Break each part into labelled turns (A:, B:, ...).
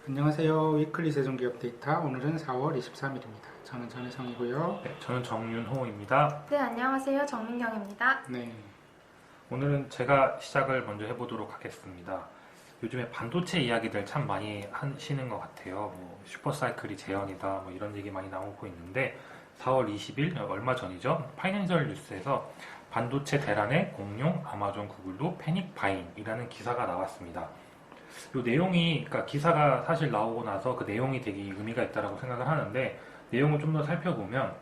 A: 안녕하세요. 위클리 세종기업 데이터. 오늘은 4월 23일입니다. 저는 전혜성이고요.
B: 네, 저는 정윤호입니다.
C: 네, 안녕하세요. 정민경입니다.
A: 네.
B: 오늘은 제가 시작을 먼저 해보도록 하겠습니다. 요즘에 반도체 이야기들 참 많이 하시는 것 같아요. 뭐 슈퍼사이클이 재현이다, 뭐 이런 얘기 많이 나오고 있는데 4월 20일 얼마 전이죠. 파이낸셜 뉴스에서 반도체 대란의 공룡 아마존 구글도 패닉 바잉이라는 기사가 나왔습니다. 이 내용이, 그러니까 기사가 사실 나오고 나서 그 내용이 되게 의미가 있다라고 생각을 하는데, 내용을 좀 더 살펴보면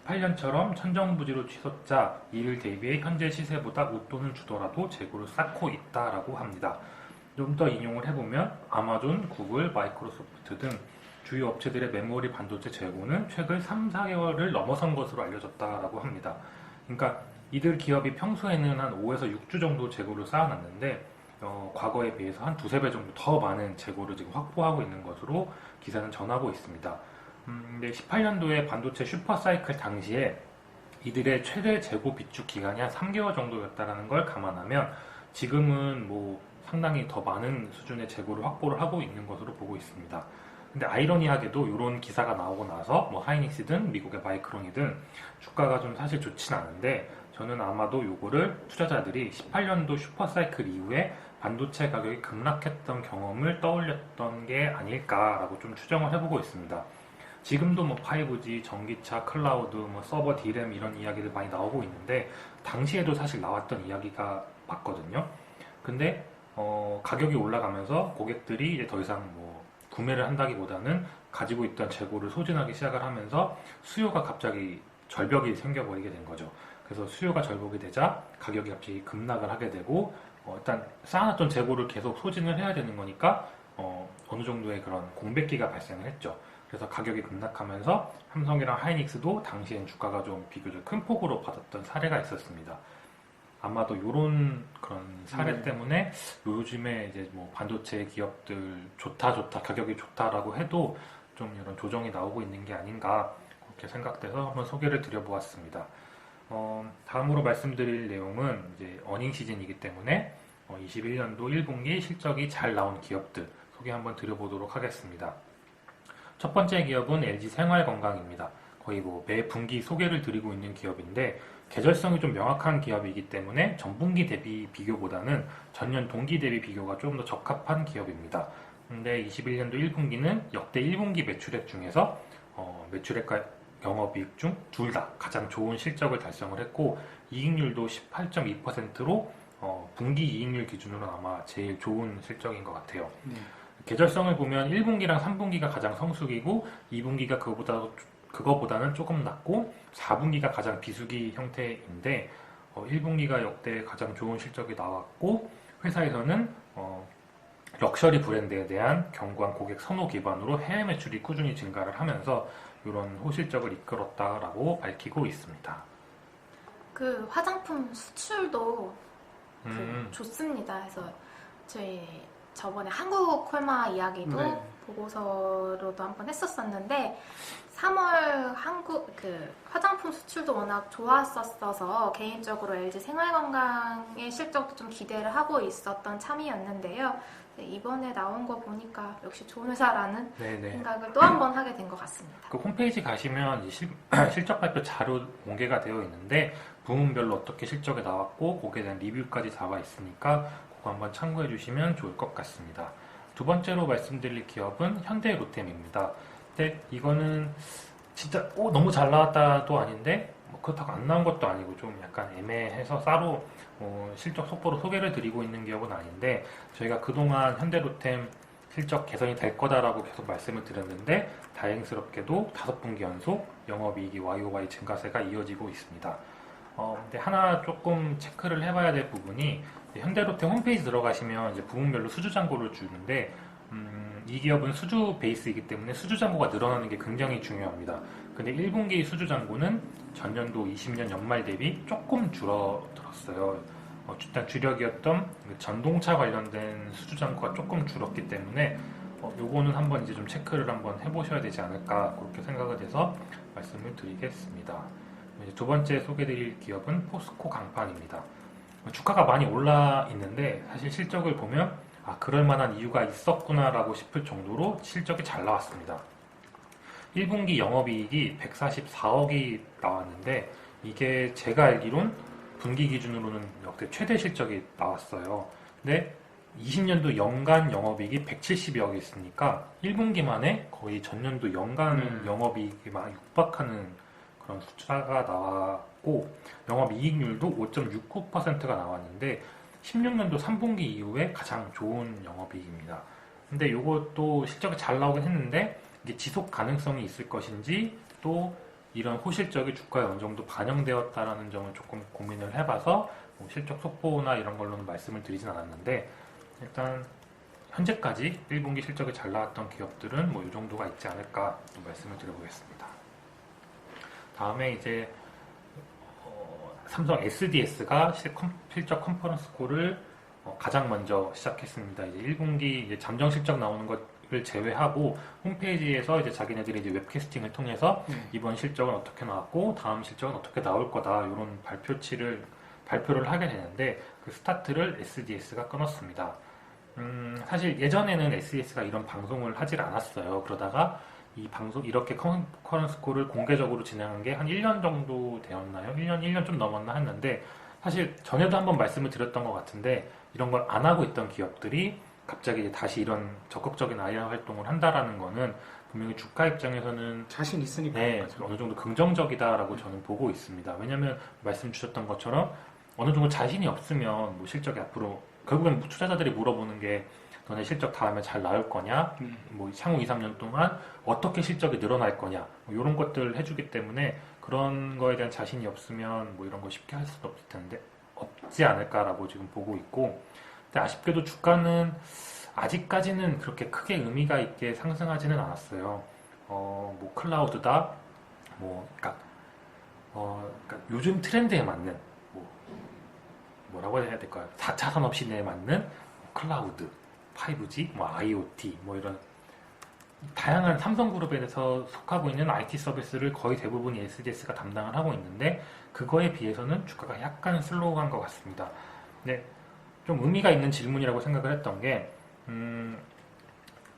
B: 18년처럼 천정부지로 치솟자 이를 대비해 현재 시세보다 웃돈을 주더라도 재고를 쌓고 있다라고 합니다. 좀 더 인용을 해보면 아마존, 구글, 마이크로소프트 등 주요 업체들의 메모리 반도체 재고는 최근 3, 4개월을 넘어선 것으로 알려졌다라고 합니다. 그러니까 이들 기업이 평소에는 한 5에서 6주 정도 재고를 쌓아놨는데 과거에 비해서 한 두세 배 정도 더 많은 재고를 지금 확보하고 있는 것으로 기사는 전하고 있습니다. 근데 18년도에 반도체 슈퍼사이클 당시에 이들의 최대 재고 비축 기간이 한 3개월 정도였다는 걸 감안하면 지금은 뭐 상당히 더 많은 수준의 재고를 확보를 하고 있는 것으로 보고 있습니다. 근데 아이러니하게도 이런 기사가 나오고 나서 뭐 하이닉스든 미국의 마이크론이든 주가가 좀 사실 좋진 않은데, 저는 아마도 요거를 투자자들이 18년도 슈퍼사이클 이후에 반도체 가격이 급락했던 경험을 떠올렸던 게 아닐까라고 좀 추정을 해보고 있습니다. 지금도 뭐 5G, 전기차, 클라우드, 뭐 서버 D램 이런 이야기들 많이 나오고 있는데 당시에도 사실 나왔던 이야기가 맞거든요. 근데 가격이 올라가면서 고객들이 이제 더 이상 뭐 구매를 한다기보다는 가지고 있던 재고를 소진하기 시작을 하면서 수요가 갑자기 절벽이 생겨버리게 된 거죠. 그래서 수요가 절벽이 되자 가격이 갑자기 급락을 하게 되고, 일단 쌓아놨던 재고를 계속 소진을 해야 되는 거니까 어느 정도의 그런 공백기가 발생을 했죠. 그래서 가격이 급락하면서 삼성이랑 하이닉스도 당시엔 주가가 좀 비교적 큰 폭으로 받았던 사례가 있었습니다. 아마도 이런 그런 사례 때문에 요즘에 이제 뭐 반도체 기업들 좋다 가격이 좋다라고 해도 좀 이런 조정이 나오고 있는 게 아닌가 그렇게 생각돼서 한번 소개를 드려보았습니다. 다음으로 말씀드릴 내용은 이제 어닝 시즌이기 때문에 21년도 1분기 실적이 잘 나온 기업들 소개 한번 드려보도록 하겠습니다. 첫 번째 기업은 LG 생활건강입니다. 거의 뭐 매 분기 소개를 드리고 있는 기업인데 계절성이 좀 명확한 기업이기 때문에 전분기 대비 비교보다는 전년 동기 대비 비교가 좀 더 적합한 기업입니다. 근데 21년도 1분기는 역대 1분기 매출액 중에서 매출액과 영업이익 중 둘 다 가장 좋은 실적을 달성을 했고, 이익률도 18.2%로 분기 이익률 기준으로는 아마 제일 좋은 실적인 것 같아요. 계절성을 보면 1분기랑 3분기가 가장 성수기고 2분기가 그거보다는 조금 낮고 4분기가 가장 비수기 형태인데 1분기가 역대 가장 좋은 실적이 나왔고, 회사에서는 럭셔리 브랜드에 대한 견고한 고객 선호 기반으로 해외 매출이 꾸준히 증가를 하면서 이런 호실적을 이끌었다라고 밝히고 있습니다.
C: 그 화장품 수출도 좋습니다. 그래서 저희 저번에 한국 콜마 이야기도 보고서로도 한번 했었었는데 3월 한국 그 화장품 수출도 워낙 좋았었어서 개인적으로 LG 생활건강의 실적도 좀 기대를 하고 있었던 참이었는데요. 이번에 나온 거 보니까 역시 좋은 회사라는 생각을 또 한 번 하게 된 것 같습니다.
B: 그 홈페이지 가시면 실적 발표 자료 공개가 되어 있는데 부문별로 어떻게 실적이 나왔고 거기에 대한 리뷰까지 나와 있으니까 그거 한번 참고해 주시면 좋을 것 같습니다. 두 번째로 말씀드릴 기업은 현대로템입니다. 근데 이거는 진짜 너무 잘 나왔다도 아닌데 뭐 그렇다고 안 나온 것도 아니고 좀 약간 애매해서 따로 실적 속보로 소개를 드리고 있는 기업은 아닌데, 저희가 그동안 현대로템 실적 개선이 될 거다라고 계속 말씀을 드렸는데 다행스럽게도 5분기 연속 영업이익이 YOY 증가세가 이어지고 있습니다. 근데 하나 조금 체크를 해봐야 될 부분이, 현대로템 홈페이지 들어가시면 이제 부문별로 수주 잔고를 주는데 이 기업은 수주 베이스이기 때문에 수주 잔고가 늘어나는 게 굉장히 중요합니다. 근데 1분기 수주 잔고는 전년도 20년 연말 대비 조금 줄어들었어요. 일단 주력이었던 전동차 관련된 수주 잔고가 조금 줄었기 때문에 요거는 한번 이제 좀 체크를 한번 해보셔야 되지 않을까 그렇게 생각을 해서 말씀을 드리겠습니다. 이제 두 번째 소개드릴 기업은 포스코 강판입니다. 주가가 많이 올라 있는데 사실 실적을 보면 그럴 만한 이유가 있었구나라고 싶을 정도로 실적이 잘 나왔습니다. 1분기 영업이익이 144억이 나왔는데 이게 제가 알기론 분기 기준으로는 역대 최대 실적이 나왔어요. 근데 20년도 연간 영업이익이 170억이 있으니까 1분기 만에 거의 전년도 연간 영업이익이 막 육박하는 그런 숫자가 나왔고 영업이익률도 5.69%가 나왔는데 16년도 3분기 이후에 가장 좋은 영업이익입니다. 근데 이것도 실적이 잘 나오긴 했는데 이게 지속 가능성이 있을 것인지 또 이런 호실적이 주가에 어느 정도 반영되었다라는 점을 조금 고민을 해봐서 뭐 실적 속보나 이런 걸로는 말씀을 드리진 않았는데 일단 현재까지 1분기 실적이 잘 나왔던 기업들은 뭐 이 정도가 있지 않을까 좀 말씀을 드려보겠습니다. 다음에 이제 삼성 SDS가 실적 컨퍼런스 콜을 가장 먼저 시작했습니다. 이제 1분기 이제 잠정 실적 나오는 것을 제외하고 홈페이지에서 이제 자기네들이 이제 웹캐스팅을 통해서 이번 실적은 어떻게 나왔고 다음 실적은 어떻게 나올 거다 이런 발표를 하게 되는데 그 스타트를 SDS가 끊었습니다. 사실 예전에는 SDS가 이런 방송을 하질 않았어요. 그러다가 이 방송 이렇게 컨퍼런스 콜을 공개적으로 진행한 게 한 1년 정도 되었나요? 1년 좀 넘었나 했는데 사실 전에도 한번 말씀을 드렸던 것 같은데 이런 걸 안 하고 있던 기업들이 갑자기 이제 다시 이런 적극적인 IR 활동을 한다라는 거는 분명히 주가 입장에서는
A: 자신 있으니까
B: 어느 정도 긍정적이다라고 저는 보고 있습니다. 왜냐하면 말씀 주셨던 것처럼 어느 정도 자신이 없으면 뭐 실적이 앞으로 결국엔 투자자들이 물어보는 게 너네 실적 다음에 잘 나올 거냐, 뭐 향후 2, 3년 동안 어떻게 실적이 늘어날 거냐, 뭐 이런 것들을 해주기 때문에 그런 거에 대한 자신이 없으면 뭐 이런 거 쉽게 할 수도 없을 텐데 없지 않을까라고 지금 보고 있고, 근데 아쉽게도 주가는 아직까지는 그렇게 크게 의미가 있게 상승하지는 않았어요. 뭐 클라우드다, 그러니까 요즘 트렌드에 맞는 뭐라고 해야 될까요? 4차 산업 시대에 맞는 클라우드, 5G, IoT, 이런 다양한 삼성그룹에서 속하고 있는 IT 서비스를 거의 대부분이 SDS가 담당을 하고 있는데 그거에 비해서는 주가가 약간 슬로우한 것 같습니다. 근데 좀 의미가 있는 질문이라고 생각을 했던 게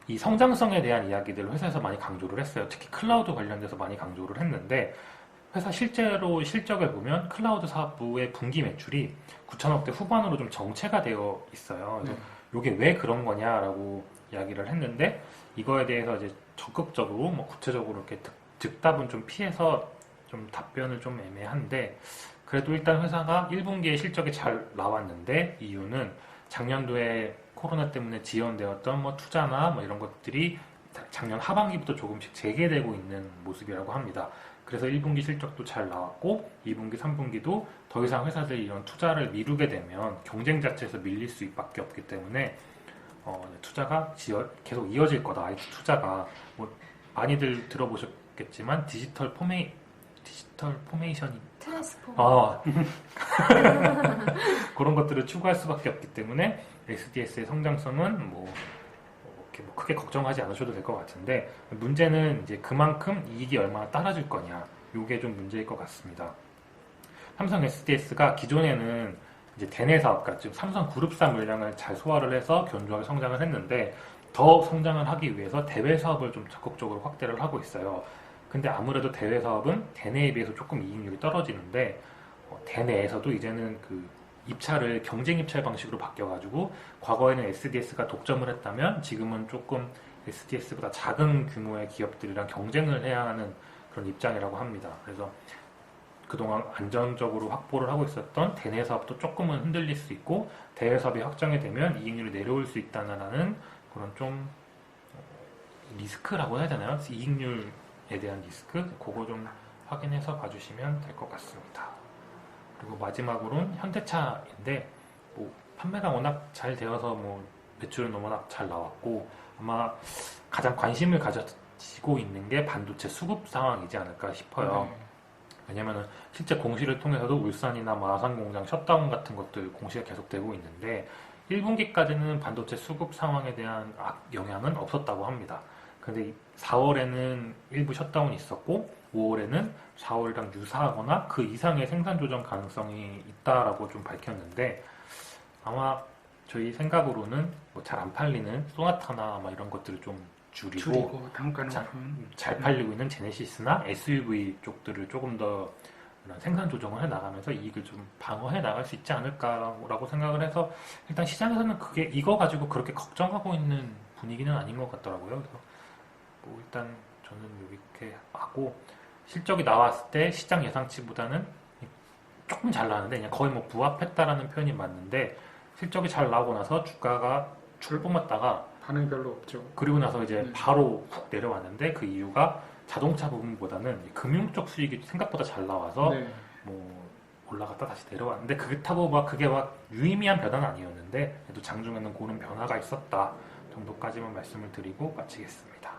B: 이 성장성에 대한 이야기들을 회사에서 많이 강조를 했어요. 특히 클라우드 관련돼서 많이 강조를 했는데 회사 실제로 실적을 보면 클라우드 사업부의 분기 매출이 9천억대 후반으로 좀 정체가 되어 있어요. 그래서 이게 왜 그런 거냐라고 이야기를 했는데 이거에 대해서 이제 적극적으로 구체적으로 이렇게 즉답은 좀 피해서 좀 답변을 좀 애매한데 그래도 일단 회사가 1분기에 실적이 잘 나왔는데 이유는 작년도에 코로나 때문에 지연되었던 투자나 이런 것들이 작년 하반기부터 조금씩 재개되고 있는 모습이라고 합니다. 그래서 1분기 실적도 잘 나왔고 2분기, 3분기도 더 이상 들이 이런 투자를 미루게 되면 경쟁 자체에서 밀릴 수밖에 없기 때문에 투자가 계속 이어질 거다. IT 투자가 많이들 들어보셨겠지만 디지털 포메이션이
C: 트랜스포머
B: 그런 것들을 추구할 수밖에 없기 때문에 SDS의 성장성은 크게 걱정하지 않으셔도 될 것 같은데 문제는 이제 그만큼 이익이 얼마나 따라줄 거냐 이게 좀 문제일 것 같습니다. 삼성 SDS가 기존에는 이제 대내 사업, 그러니까 지금 삼성 그룹사 물량을 잘 소화를 해서 견조하게 성장을 했는데 더 성장을 하기 위해서 대외 사업을 좀 적극적으로 확대를 하고 있어요. 근데 아무래도 대외 사업은 대내에 비해서 조금 이익률이 떨어지는데 대내에서도 이제는 그 입찰을 경쟁 입찰 방식으로 바뀌어가지고 과거에는 SDS가 독점을 했다면 지금은 조금 SDS보다 작은 규모의 기업들이랑 경쟁을 해야 하는 그런 입장이라고 합니다. 그래서 그동안 안정적으로 확보를 하고 있었던 대내 사업도 조금은 흔들릴 수 있고 대외 사업이 확장이 되면 이익률이 내려올 수 있다는 그런 좀 리스크라고 해야 되나요? 이익률에 대한 리스크? 그거 좀 확인해서 봐주시면 될 것 같습니다. 그리고 마지막으로는 현대차인데 판매가 워낙 잘 되어서 매출은 워낙 잘 나왔고 아마 가장 관심을 가지고 있는 게 반도체 수급 상황이지 않을까 싶어요. 왜냐면은 실제 공시를 통해서도 울산이나 아산 공장 셧다운 같은 것들 공시가 계속되고 있는데 1분기까지는 반도체 수급 상황에 대한 영향은 없었다고 합니다. 근데 4월에는 일부 셧다운이 있었고 5월에는 4월이랑 유사하거나 그 이상의 생산 조정 가능성이 있다라고 좀 밝혔는데 아마 저희 생각으로는 뭐 잘 안 팔리는 소나타나 아마 이런 것들을 좀 줄이고
A: 단가 높은
B: 잘 팔리고 있는 제네시스나 SUV 쪽들을 조금 더 그런 생산 조정을 해 나가면서 이익을 좀 방어해 나갈 수 있지 않을까라고 생각을 해서 일단 시장에서는 그게 이거 가지고 그렇게 걱정하고 있는 분위기는 아닌 것 같더라고요. 그래서 뭐 일단 저는 이렇게 하고 실적이 나왔을 때 시장 예상치보다는 조금 잘 나왔는데 그냥 거의 뭐 부합했다라는 표현이 맞는데 실적이 잘 나오고 나서 주가가 줄 뿜었다가
A: 반응이 별로 없죠.
B: 그리고 나서 이제 바로 훅 내려왔는데 그 이유가 자동차 부분보다는 금융 쪽 수익이 생각보다 잘 나와서
A: 네.
B: 뭐 올라갔다 다시 내려왔는데 그렇다고 막 그게 막 유의미한 변화는 아니었는데 그래도 장중에는 그런 변화가 있었다 정도까지만 말씀을 드리고 마치겠습니다.